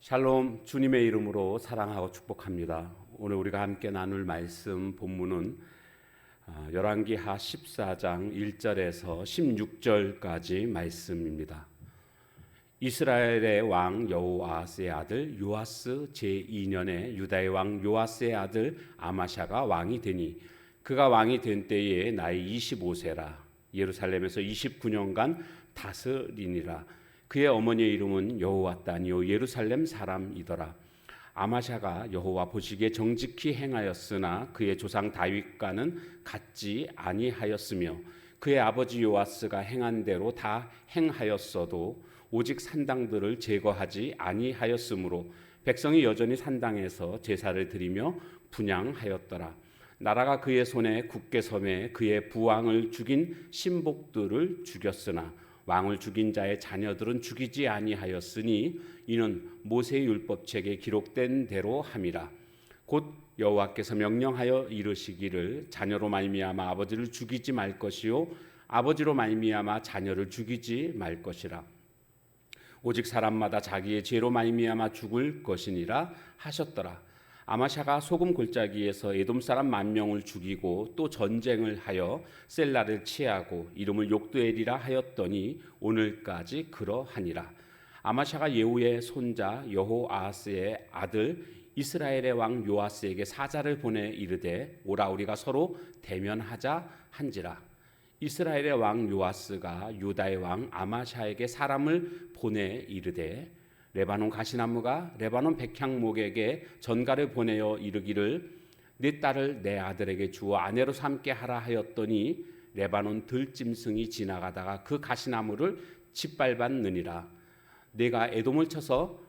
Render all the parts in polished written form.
샬롬, 주님의 이름으로 사랑하고 축복합니다. 오늘 우리가 함께 나눌 말씀 본문은 열왕기하 14장 1절에서 16절까지 말씀입니다. 이스라엘의 왕 여호아스의 아들 요아스 제2년에 유다의 왕 요아스의 아들 아마샤가 왕이 되니 그가 왕이 된 때에 나이 25세라. 예루살렘에서 29년간 다스리니라. 그의 어머니의 이름은 여호와따니요 예루살렘 사람이더라. 아마샤가 여호와 보시기에 정직히 행하였으나 그의 조상 다윗과는 같지 아니하였으며 그의 아버지 요아스가 행한 대로 다 행하였어도 오직 산당들을 제거하지 아니하였으므로 백성이 여전히 산당에서 제사를 드리며 분향하였더라. 나라가 그의 손에 굳게 섬에 그의 부왕을 죽인 신복들을 죽였으나 왕을 죽인 자의 자녀들은 죽이지 아니하였으니 이는 모세의 율법책에 기록된 대로 함이라. 곧 여호와께서 명령하여 이르시기를 자녀로 말미암아 아버지를 죽이지 말 것이요 아버지로 말미암아 자녀를 죽이지 말 것이라. 오직 사람마다 자기의 죄로 말미암아 죽을 것이니라 하셨더라. 아마샤가 소금 골짜기에서 에돔 사람 10,000명을 죽이고 또 전쟁을 하여 셀라를 치하고 이름을 욕드엘이라 하였더니 오늘까지 그러하니라. 아마샤가 예후의 손자 여호아스의 아들 이스라엘의 왕 요아스에게 사자를 보내 이르되 오라 우리가 서로 대면하자 한지라. 이스라엘의 왕 요아스가 유다의 왕 아마샤에게 사람을 보내 이르되 레바논 가시나무가 레바논 백향목에게 전가를 보내어 이르기를 네 딸을 내 아들에게 주어 아내로 삼게 하라 하였더니 레바논 들짐승이 지나가다가 그 가시나무를 짓밟았느니라. 내가 에돔을 쳐서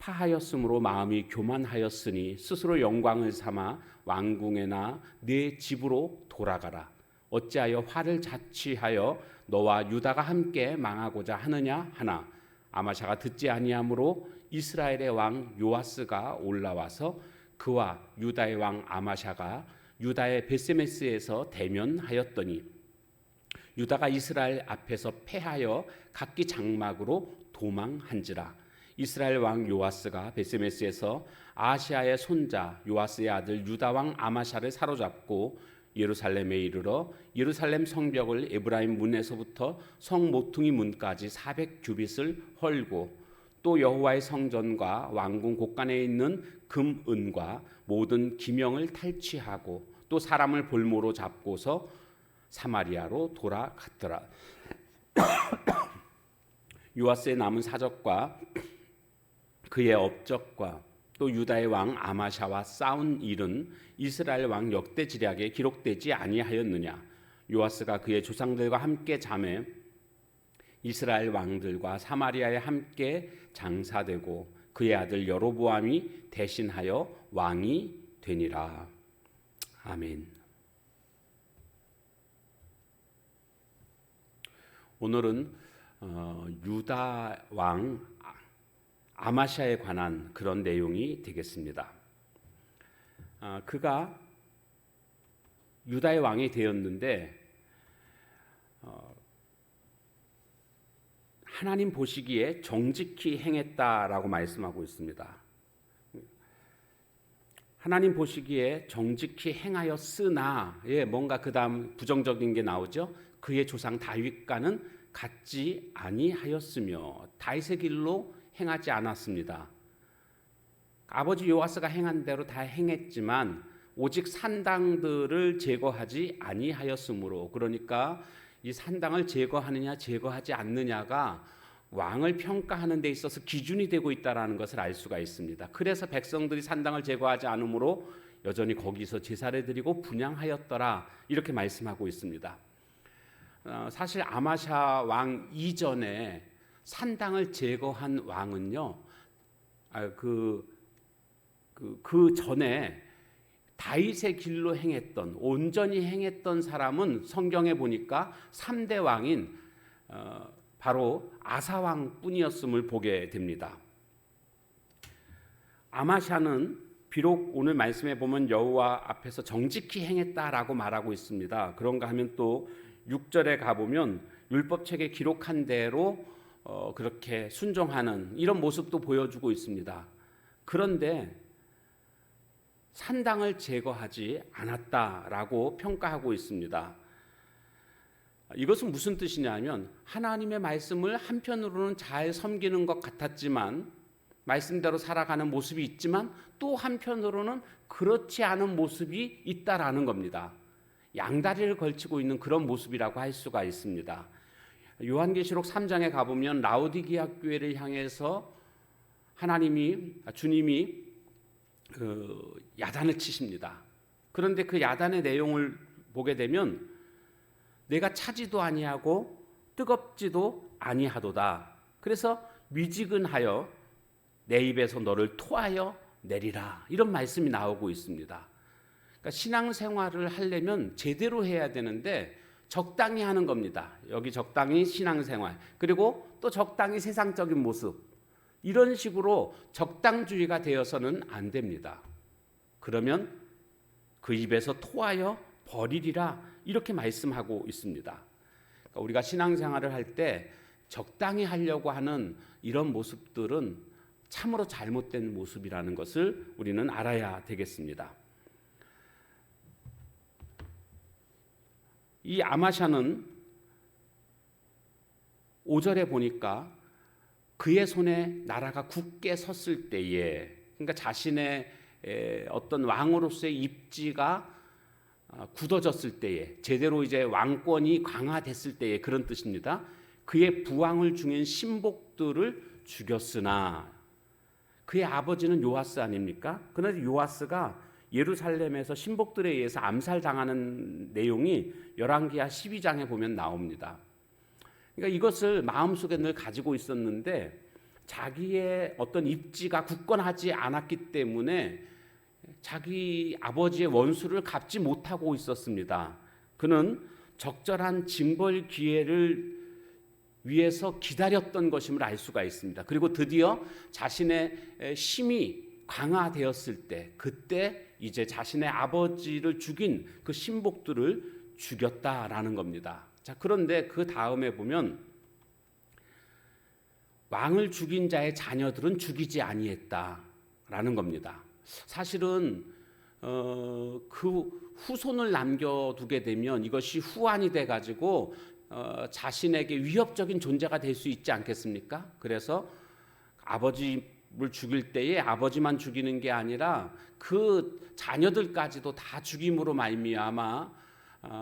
파하였으므로 마음이 교만하였으니 스스로 영광을 삼아 왕궁에나 네 집으로 돌아가라. 어찌하여 화를 자취하여 너와 유다가 함께 망하고자 하느냐 하나 아마샤가 듣지 아니하므로 이스라엘의 왕 요아스가 올라와서 그와 유다의 왕 아마샤가 유다의 베세메스에서 대면하였더니 유다가 이스라엘 앞에서 패하여 각기 장막으로 도망한지라. 이스라엘 왕 요아스가 베세메스에서 아시아의 손자 요아스의 아들 유다 왕 아마샤를 사로잡고 예루살렘에 이르러 예루살렘 성벽을 에브라임 문에서부터 성 모퉁이 문까지 400규빗을 헐고 또 여호와의 성전과 왕궁 곳간에 있는 금 은과 모든 기명을 탈취하고 또 사람을 볼모로 잡고서 사마리아로 돌아갔더라. 요아스의 남은 사적과 그의 업적과 또 유다의 왕 아마샤와 싸운 일은 이스라엘 왕 역대지략에 기록되지 아니하였느냐. 요아스가 그의 조상들과 함께 잠에 이스라엘 왕들과 사마리아에 함께 장사되고 그의 아들 여로보암이 대신하여 왕이 되니라. 아멘. 오늘은 유다 왕 아마샤에 관한 그런 내용이 되겠습니다. 그가 유다의 왕이 되었는데 하나님 보시기에 정직히 행했다라고 말씀하고 있습니다. 하나님 보시기에 정직히 행하였으나 뭔가 그 다음 부정적인 게 나오죠. 그의 조상 다윗과는 같지 아니하였으며 다윗의 길로 행하지 않았습니다. 아버지 요아스가 행한 대로 다 행했지만 오직 산당들을 제거하지 아니하였으므로, 그러니까 이 산당을 제거하느냐 제거하지 않느냐가 왕을 평가하는 데 있어서 기준이 되고 있다는 것을 알 수가 있습니다. 그래서 백성들이 산당을 제거하지 않으므로 여전히 거기서 제사를 드리고 분향하였더라 이렇게 말씀하고 있습니다. 사실 아마샤 왕 이전에 산당을 제거한 왕은요, 그 전에 다윗의 길로 행했던, 온전히 행했던 사람은 성경에 보니까 3대 왕인 바로 아사 왕뿐이었음을 보게 됩니다. 아마샤는 비록 오늘 말씀에 보면 여호와 앞에서 정직히 행했다라고 말하고 있습니다. 그런가 하면 또 6절에 가보면 율법책에 기록한 대로 그렇게 순종하는 이런 모습도 보여주고 있습니다. 그런데 산당을 제거하지 않았다라고 평가하고 있습니다. 이것은 무슨 뜻이냐면 하나님의 말씀을 한편으로는 잘 섬기는 것 같았지만 말씀대로 살아가는 모습이 있지만 또 한편으로는 그렇지 않은 모습이 있다라는 겁니다. 양다리를 걸치고 있는 그런 모습이라고 할 수가 있습니다. 요한계시록 3장에 가보면 라오디게아 교회를 향해서 주님이 야단을 치십니다. 그런데 그 야단의 내용을 보게 되면 내가 차지도 아니하고 뜨겁지도 아니하도다. 그래서 미지근하여 내 입에서 너를 토하여 내리라. 이런 말씀이 나오고 있습니다. 그러니까 신앙생활을 하려면 제대로 해야 되는데 적당히 하는 겁니다. 여기 적당히 신앙생활, 그리고 또 적당히 세상적인 모습, 이런 식으로 적당주의가 되어서는 안 됩니다. 그러면 그 입에서 토하여 버리리라, 이렇게 말씀하고 있습니다. 그러니까 우리가 신앙생활을 할 때 적당히 하려고 하는 이런 모습들은 참으로 잘못된 모습이라는 것을 우리는 알아야 되겠습니다. 이 아마샤는 5절에 보니까 그의 손에 나라가 굳게 섰을 때에, 그러니까 자신의 어떤 왕으로서의 입지가 굳어졌을 때에, 제대로 이제 왕권이 강화됐을 때에, 그런 뜻입니다. 그의 부왕을 중인 신복들을 죽였으나, 그의 아버지는 요아스 아닙니까? 그런데 요아스가 예루살렘에서 신복들에 의해서 암살당하는 내용이 열왕기하 12장에 보면 나옵니다. 그러니까 이것을 마음속에 늘 가지고 있었는데 자기의 어떤 입지가 굳건하지 않았기 때문에 자기 아버지의 원수를 갚지 못하고 있었습니다. 그는 적절한 징벌 기회를 위해서 기다렸던 것임을 알 수가 있습니다. 그리고 드디어 자신의 힘이 강화되었을 때, 그때 이제 자신의 아버지를 죽인 그 신복들을 죽였다라는 겁니다. 자, 그런데 그 다음에 보면 왕을 죽인 자의 자녀들은 죽이지 아니했다라는 겁니다. 사실은 그 후손을 남겨두게 되면 이것이 후환이 돼가지고 자신에게 위협적인 존재가 될 수 있지 않겠습니까? 그래서 아버지를 죽일 때에 아버지만 죽이는 게 아니라 그 자녀들까지도 다 죽임으로 말미암아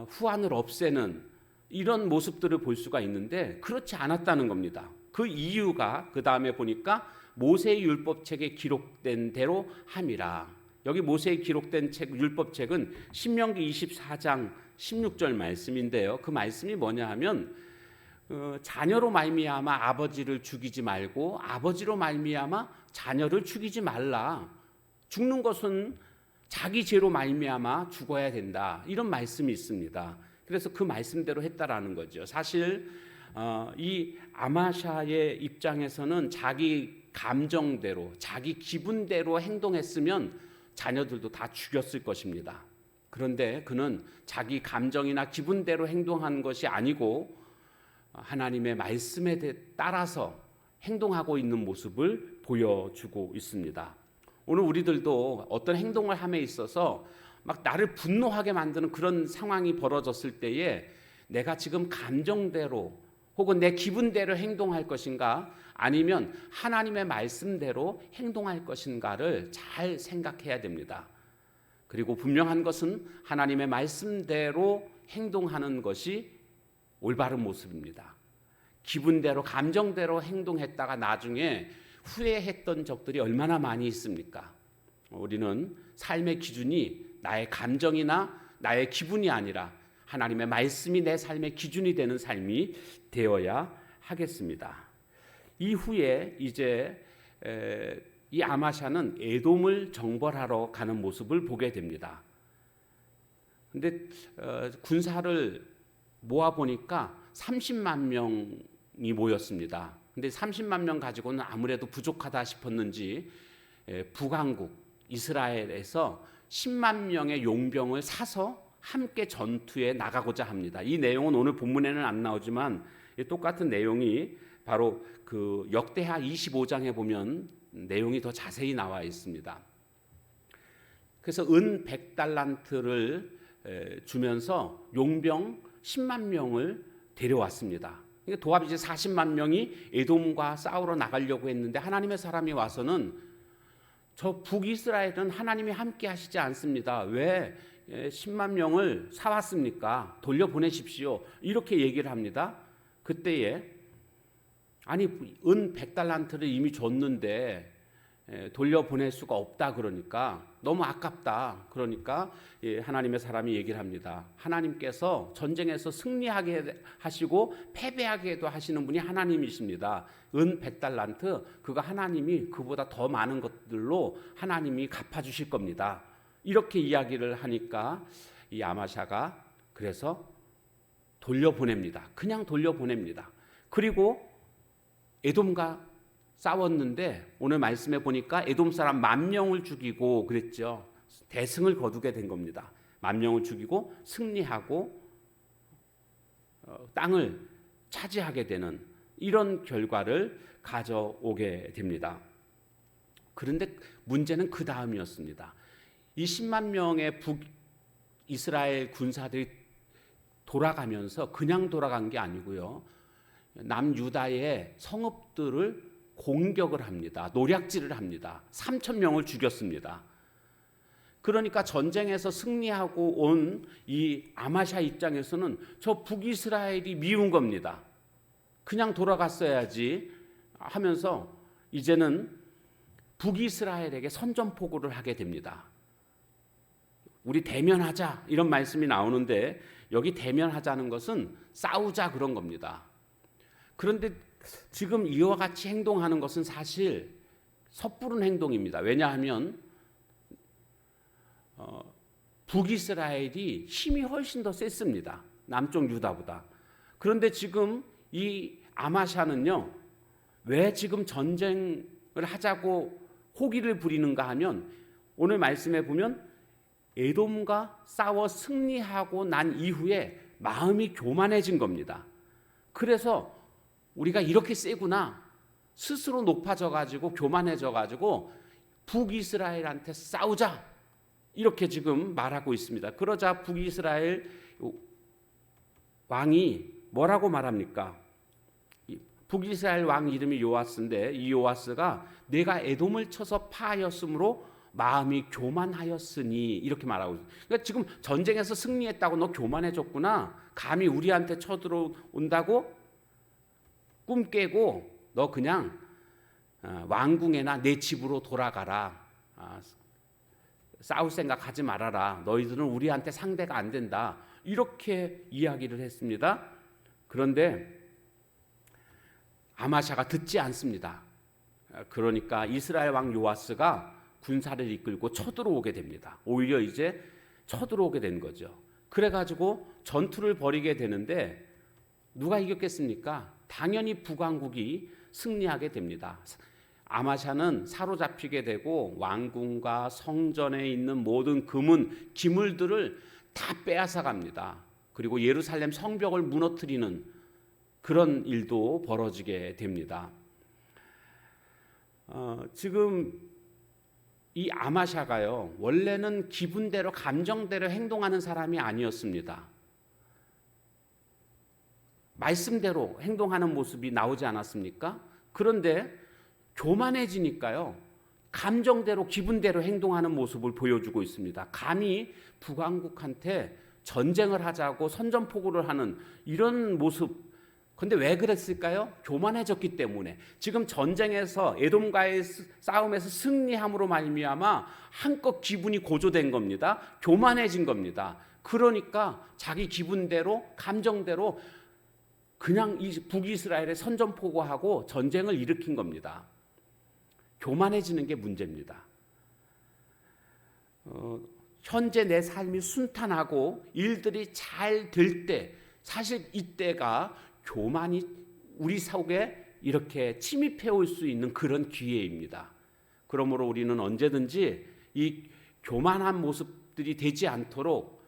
후환을 없애는 이런 모습들을 볼 수가 있는데 그렇지 않았다는 겁니다. 그 이유가 그 다음에 보니까 모세의 율법책에 기록된 대로 함이라. 여기 모세의 기록된 율법책은 신명기 24장 16절 말씀인데요. 그 말씀이 뭐냐 하면 자녀로 말미암아 아버지를 죽이지 말고 아버지로 말미암아 자녀를 죽이지 말라. 죽는 것은 자기 죄로 말미암아 죽어야 된다. 이런 말씀이 있습니다. 그래서 그 말씀대로 했다라는 거죠. 사실 이 아마샤의 입장에서는 자기 감정대로, 자기 기분대로 행동했으면 자녀들도 다 죽였을 것입니다. 그런데 그는 자기 감정이나 기분대로 행동한 것이 아니고 하나님의 말씀에 따라서 행동하고 있는 모습을 보여주고 있습니다. 오늘 우리들도 어떤 행동을 함에 있어서 막 나를 분노하게 만드는 그런 상황이 벌어졌을 때에 내가 지금 감정대로 혹은 내 기분대로 행동할 것인가, 아니면 하나님의 말씀대로 행동할 것인가를 잘 생각해야 됩니다. 그리고 분명한 것은 하나님의 말씀대로 행동하는 것이 올바른 모습입니다. 기분대로 감정대로 행동했다가 나중에 후회했던 적들이 얼마나 많이 있습니까? 우리는 삶의 기준이 나의 감정이나 나의 기분이 아니라 하나님의 말씀이 내 삶의 기준이 되는 삶이 되어야 하겠습니다. 이후에 이제 이 아마샤는 에돔을 정벌하러 가는 모습을 보게 됩니다. 근데 군사를 모아 보니까 30만 명이 모였습니다. 근데 30만 명 가지고는 아무래도 부족하다 싶었는지 북왕국 이스라엘에서 10만 명의 용병을 사서 함께 전투에 나가고자 합니다. 이 내용은 오늘 본문에는 안 나오지만 똑같은 내용이 바로 그 역대하 25장에 보면 내용이 더 자세히 나와 있습니다. 그래서 은 100달란트를 주면서 용병 10만 명을 데려왔습니다. 도합 이제 40만 명이 에돔과 싸우러 나가려고 했는데 하나님의 사람이 와서는 저 북이스라엘은 하나님이 함께 하시지 않습니다. 왜 10만 명을 사왔습니까? 돌려보내십시오. 이렇게 얘기를 합니다. 그때에 아니 은 100달란트를 이미 줬는데 돌려보낼 수가 없다 그러니까 너무 아깝다. 그러니까 하나님의 사람이 얘기를 합니다. 하나님께서 전쟁에서 승리하게 하시고 패배하게도 하시는 분이 하나님이십니다. 은 100달란트 그거 하나님이 그보다 더 많은 것들로 하나님이 갚아주실 겁니다. 이렇게 이야기를 하니까 이 아마샤가 그래서 돌려보냅니다. 그냥 돌려보냅니다. 그리고 에돔과 싸웠는데 오늘 말씀에 보니까 에돔 사람 10,000명을 죽이고 그랬죠. 대승을 거두게 된 겁니다. 10,000명을 죽이고 승리하고 땅을 차지하게 되는 이런 결과를 가져오게 됩니다. 그런데 문제는 그 다음이었습니다. 이 10만 명의 북이스라엘 군사들이 돌아가면서 그냥 돌아간 게 아니고요. 남유다의 성읍들을 공격을 합니다. 노략질을 합니다. 3,000명을 죽였습니다. 그러니까 전쟁에서 승리하고 온 이 아마샤 입장에서는 저 북이스라엘이 미운 겁니다. 그냥 돌아갔어야지 하면서 이제는 북이스라엘에게 선전포고를 하게 됩니다. 우리 대면하자 이런 말씀이 나오는데 여기 대면하자는 것은 싸우자 그런 겁니다. 그런데 지금 이와 같이 행동하는 것은 사실 섣부른 행동입니다. 왜냐하면 북이스라엘이 힘이 훨씬 더 셌습니다. 남쪽 유다보다. 그런데 지금 이 아마샤는요. 왜 지금 전쟁을 하자고 호기를 부리는가 하면 오늘 말씀에 보면 에돔과 싸워 승리하고 난 이후에 마음이 교만해진 겁니다. 그래서 우리가 이렇게 세구나 스스로 높아져 가지고 교만해져 가지고 북이스라엘한테 싸우자 이렇게 지금 말하고 있습니다. 그러자 북이스라엘 왕이 뭐라고 말합니까? 북이스라엘 왕 이름이 요아스인데 이 요아스가 내가 에돔을 쳐서 파하였으므로 마음이 교만하였으니 이렇게 말하고 있어요. 그러니까 지금 전쟁에서 승리했다고 너 교만해졌구나. 감히 우리한테 쳐들어온다고 꿈 깨고 너 그냥 왕궁에나 내 집으로 돌아가라. 싸울 생각 하지 말아라. 너희들은 우리한테 상대가 안 된다. 이렇게 이야기를 했습니다. 그런데 아마샤가 듣지 않습니다. 그러니까 이스라엘 왕 요아스가 군사를 이끌고 쳐들어오게 됩니다. 오히려 이제 쳐들어오게 된 거죠. 그래가지고 전투를 벌이게 되는데 누가 이겼겠습니까? 당연히 북왕국이 승리하게 됩니다. 아마샤는 사로잡히게 되고 왕궁과 성전에 있는 모든 금은 기물들을 다 빼앗아 갑니다. 그리고 예루살렘 성벽을 무너뜨리는 그런 일도 벌어지게 됩니다. 지금 이 아마샤가요 원래는 기분대로 감정대로 행동하는 사람이 아니었습니다. 말씀대로 행동하는 모습이 나오지 않았습니까? 그런데 교만해지니까요 감정대로 기분대로 행동하는 모습을 보여주고 있습니다. 감히 북왕국한테 전쟁을 하자고 선전포고를 하는 이런 모습. 그런데 왜 그랬을까요? 교만해졌기 때문에. 지금 전쟁에서 에돔과의 싸움에서 승리함으로 말미암아 한껏 기분이 고조된 겁니다. 교만해진 겁니다. 그러니까 자기 기분대로 감정대로 그냥 이 북이스라엘에 선전포고하고 전쟁을 일으킨 겁니다. 교만해지는 게 문제입니다. 현재 내 삶이 순탄하고 일들이 잘 될 때 사실 이때가 교만이 우리 속에 이렇게 침입해 올 수 있는 그런 기회입니다. 그러므로 우리는 언제든지 이 교만한 모습들이 되지 않도록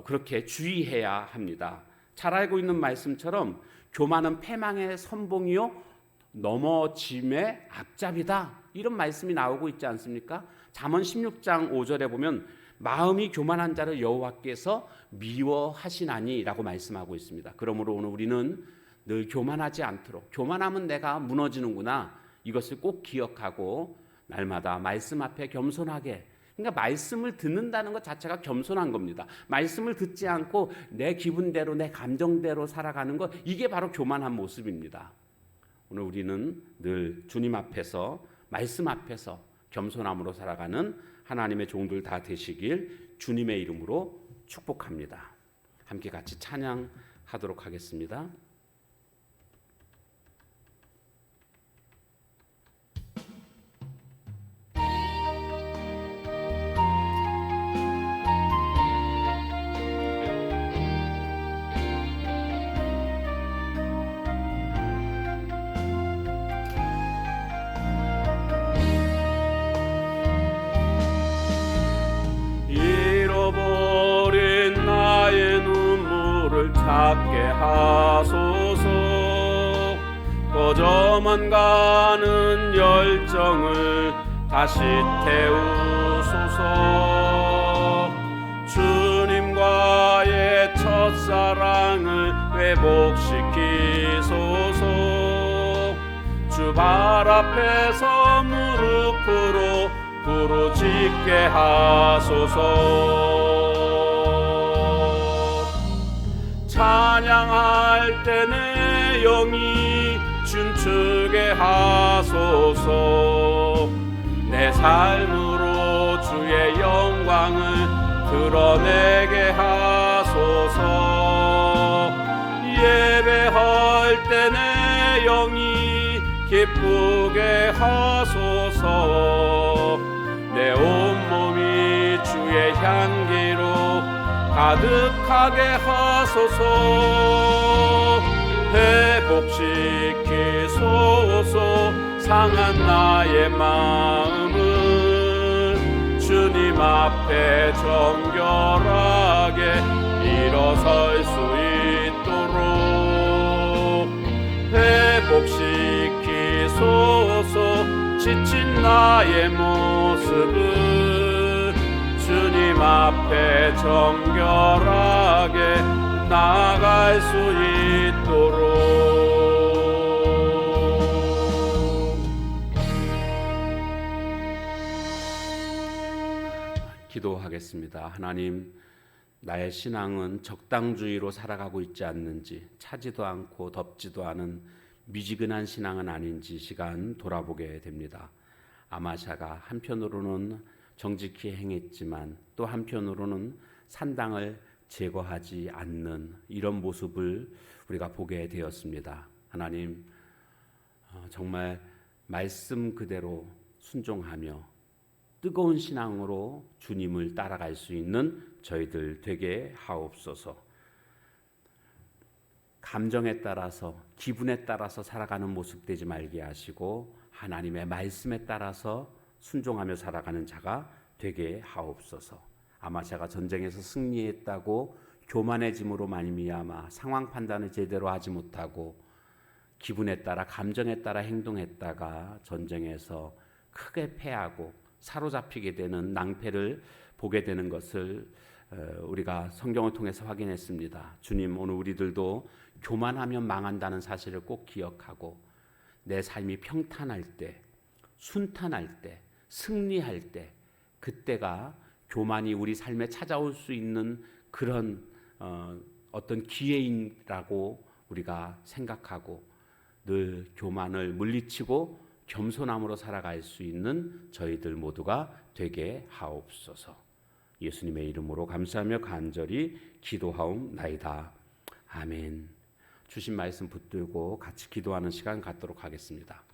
그렇게 주의해야 합니다. 잘 알고 있는 말씀처럼 교만은 패망의 선봉이요 넘어짐의 앞잡이다. 이런 말씀이 나오고 있지 않습니까? 잠언 16장 5절에 보면 마음이 교만한 자를 여호와께서 미워하시나니라고 말씀하고 있습니다. 그러므로 오늘 우리는 늘 교만하지 않도록, 교만하면 내가 무너지는구나, 이것을 꼭 기억하고 날마다 말씀 앞에 겸손하게, 그러니까 말씀을 듣는다는 것 자체가 겸손한 겁니다. 말씀을 듣지 않고 내 기분대로 내 감정대로 살아가는 것, 이게 바로 교만한 모습입니다. 오늘 우리는 늘 주님 앞에서, 말씀 앞에서 겸손함으로 살아가는 하나님의 종들 다 되시길 주님의 이름으로 축복합니다. 함께 같이 찬양하도록 하겠습니다. 찾게 하소서. 꺼져만 가는 열정을 다시 태우소서. 주님과의 첫사랑을 회복시키소서. 주 발 앞에서 무릎으로 부르짖게 하소서. 찬양할 때 내 영이 춤추게 하소서. 내 삶으로 주의 영광을 드러내게 하소서. 예배할 때 내 영이 기쁘게 하소서. 내 온몸이 주의 향기로 가득하게 하소서. 회복시키소서. 상한 나의 마음을 주님 앞에 정결하게 일어설 수 있도록 회복시키소서. 지친 나의 모습을 주님 앞에 정결하게 나아갈 수 있도록. 기도하겠습니다. 하나님, 나의 신앙은 적당주의로 살아가고 있지 않는지, 차지도 않고 덥지도 않은 미지근한 신앙은 아닌지 시간 돌아보게 됩니다. 아마샤가 한편으로는 정직히 행했지만 또 한편으로는 산당을 제거하지 않는 이런 모습을 우리가 보게 되었습니다. 하나님, 정말 말씀 그대로 순종하며 뜨거운 신앙으로 주님을 따라갈 수 있는 저희들 되게 하옵소서. 감정에 따라서, 기분에 따라서 살아가는 모습 되지 말게 하시고 하나님의 말씀에 따라서 순종하며 살아가는 자가 되게 하옵소서. 아마샤가 전쟁에서 승리했다고 교만해짐으로 말미암아 상황 판단을 제대로 하지 못하고 기분에 따라, 감정에 따라 행동했다가 전쟁에서 크게 패하고 사로잡히게 되는 낭패를 보게 되는 것을 우리가 성경을 통해서 확인했습니다. 주님, 오늘 우리들도 교만하면 망한다는 사실을 꼭 기억하고 내 삶이 평탄할 때, 순탄할 때, 승리할 때, 그때가 교만이 우리 삶에 찾아올 수 있는 그런 어떤 기회인이라고 우리가 생각하고 늘 교만을 물리치고 겸손함으로 살아갈 수 있는 저희들 모두가 되게 하옵소서. 예수님의 이름으로 감사하며 간절히 기도하옵나이다. 아멘. 주신 말씀 붙들고 같이 기도하는 시간 갖도록 하겠습니다.